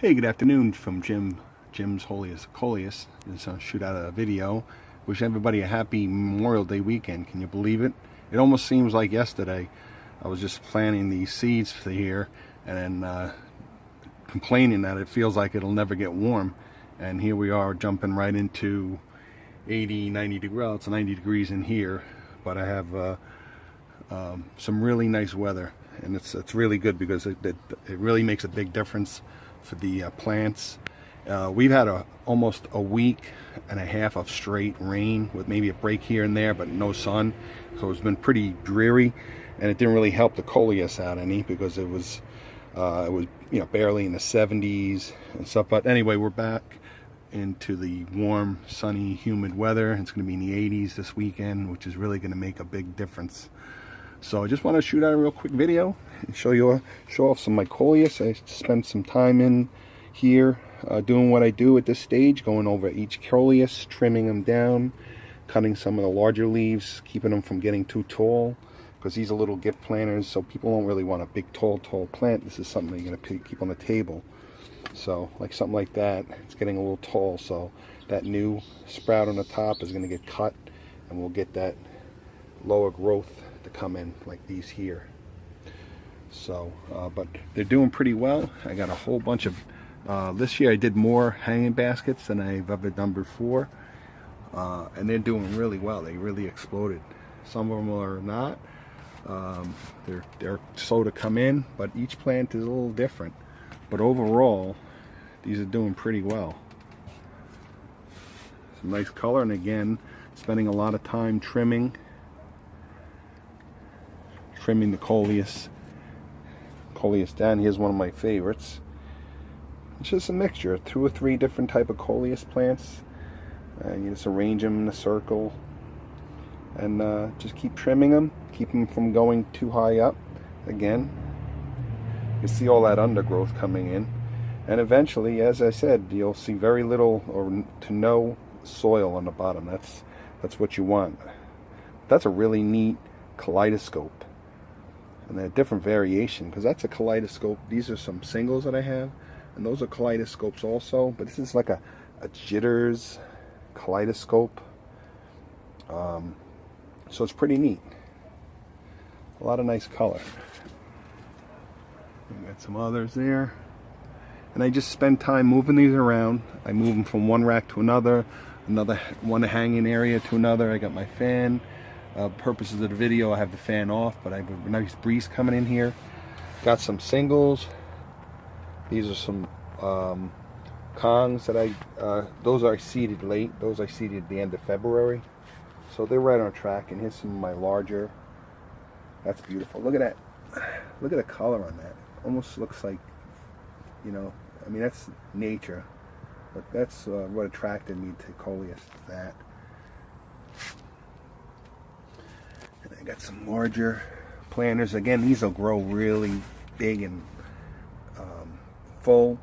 Hey, good afternoon from Jim's Coleus. Just shoot out a video. Wish everybody a happy Memorial Day weekend. Can you believe it? It almost seems like yesterday. I was just planting these seeds for here and then complaining that it feels like it'll never get warm. And here we are jumping right into 80, 90 degrees. Well, it's 90 degrees in here, but I have some really nice weather. And it's really good because it really makes a big difference for the plants. We've had almost a week and a half of straight rain with maybe a break here and there, but no sun. So it's been pretty dreary, and it didn't really help the Coleus out any because it was barely in the 70s and stuff. But anyway, we're back into the warm, sunny, humid weather. It's going to be in the 80s this weekend, which is really going to make a big difference. So I just want to shoot out a real quick video and show off some of my Coleus. I spent some time in here doing what I do at this stage, going over each Coleus, trimming them down, cutting some of the larger leaves, keeping them from getting too tall, because these are little gift planters, so people don't really want a big tall plant. This is something you're going to keep on the table. So like something like that, it's getting a little tall, so that new sprout on the top is going to get cut, and we'll get that lower growth to come in like these here. So but they're doing pretty well. I got a whole bunch of this year I did more hanging baskets than I've ever done before, and they're doing really well. They really exploded. Some of them are not. They're slow to come in, but each plant is a little different. But overall, these are doing pretty well. Some nice color, and again, spending a lot of time trimming the Coleus down. Here's one of my favorites. It's just a mixture, 2 or 3 different type of Coleus plants, and you just arrange them in a circle, and just keep trimming them, keep them from going too high up. Again, you see all that undergrowth coming in, and eventually, as I said, you'll see very little or to no soil on the bottom. That's what you want. That's a really neat kaleidoscope. And they're different variation, because that's a kaleidoscope. These are some singles that I have, and those are kaleidoscopes also, but this is like a jitters kaleidoscope. So it's pretty neat. A lot of nice color. We got some others there, and I just spend time moving these around. I move them from one rack to another one hanging area to another. I got my fan. Purposes of the video, I have the fan off, but I have a nice breeze coming in here. Got some singles. These are some Kongs that those I seeded late. Those I seeded at the end of February, so they're right on track. And here's some of my larger. That's beautiful. Look at that. Look at the color on that. Almost looks like, I mean, that's nature, but that's what attracted me to Coleus. That. I got some larger planters. Again, these will grow really big and full,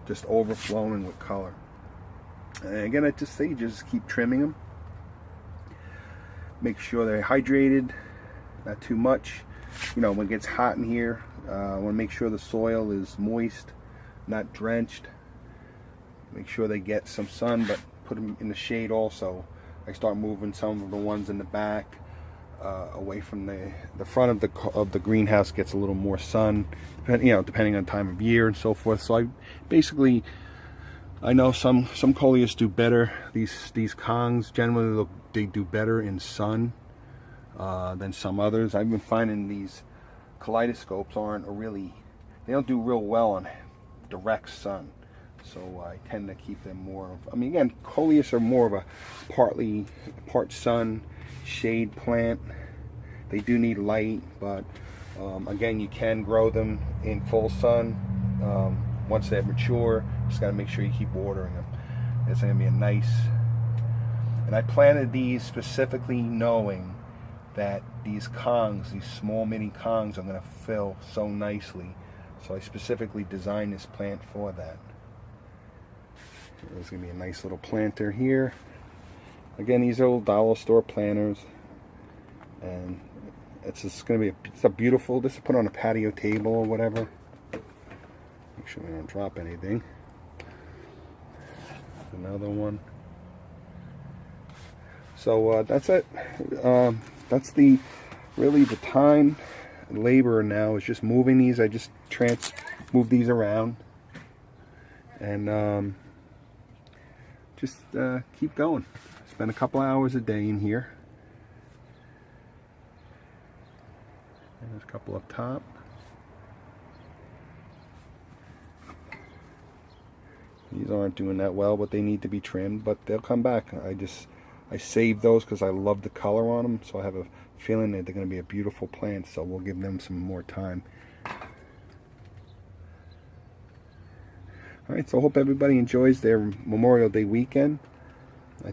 just overflowing with color. And again, at this stage, just keep trimming them. Make sure they're hydrated, not too much. When it gets hot in here, I want to make sure the soil is moist, not drenched. Make sure they get some sun, but put them in the shade also. I start moving some of the ones in the back away from the front of the greenhouse. Gets a little more sun, depending on time of year and so forth. So I know some Coleus do better. These Kongs generally they do better in sun than some others. I've been finding these kaleidoscopes they don't do real well on direct sun. So I tend to keep them more. Again, Coleus are more of a part sun, shade plant. They do need light, but again, you can grow them in full sun. Once they're mature, just got to make sure you keep watering them. It's going to be a nice. And I planted these specifically knowing that these Kongs, these small mini Kongs, are going to fill so nicely. So I specifically designed this plant for that. There's going to be a nice little planter here. Again, these are little dollar store planters, and it's just going to be it's a beautiful. This is put on a patio table or whatever. Make sure we don't drop anything. Another one. So that's it. That's really the time and labor now is just moving these. I just move these around and just keep going. Spend a couple hours a day in here. There's a couple up top. These aren't doing that well, but they need to be trimmed, but they'll come back. I saved those because I love the color on them, so I have a feeling that they're going to be a beautiful plant, so we'll give them some more time. Alright, so I hope everybody enjoys their Memorial Day weekend.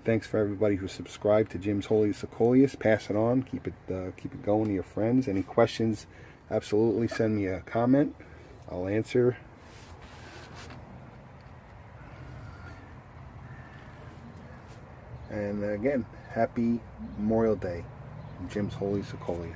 Thanks for everybody who subscribed to Jim's Holiest of Coleus. Pass it on. Keep it going to your friends. Any questions, absolutely send me a comment. I'll answer. And again, happy Memorial Day, Jim's Holiest of Coleus.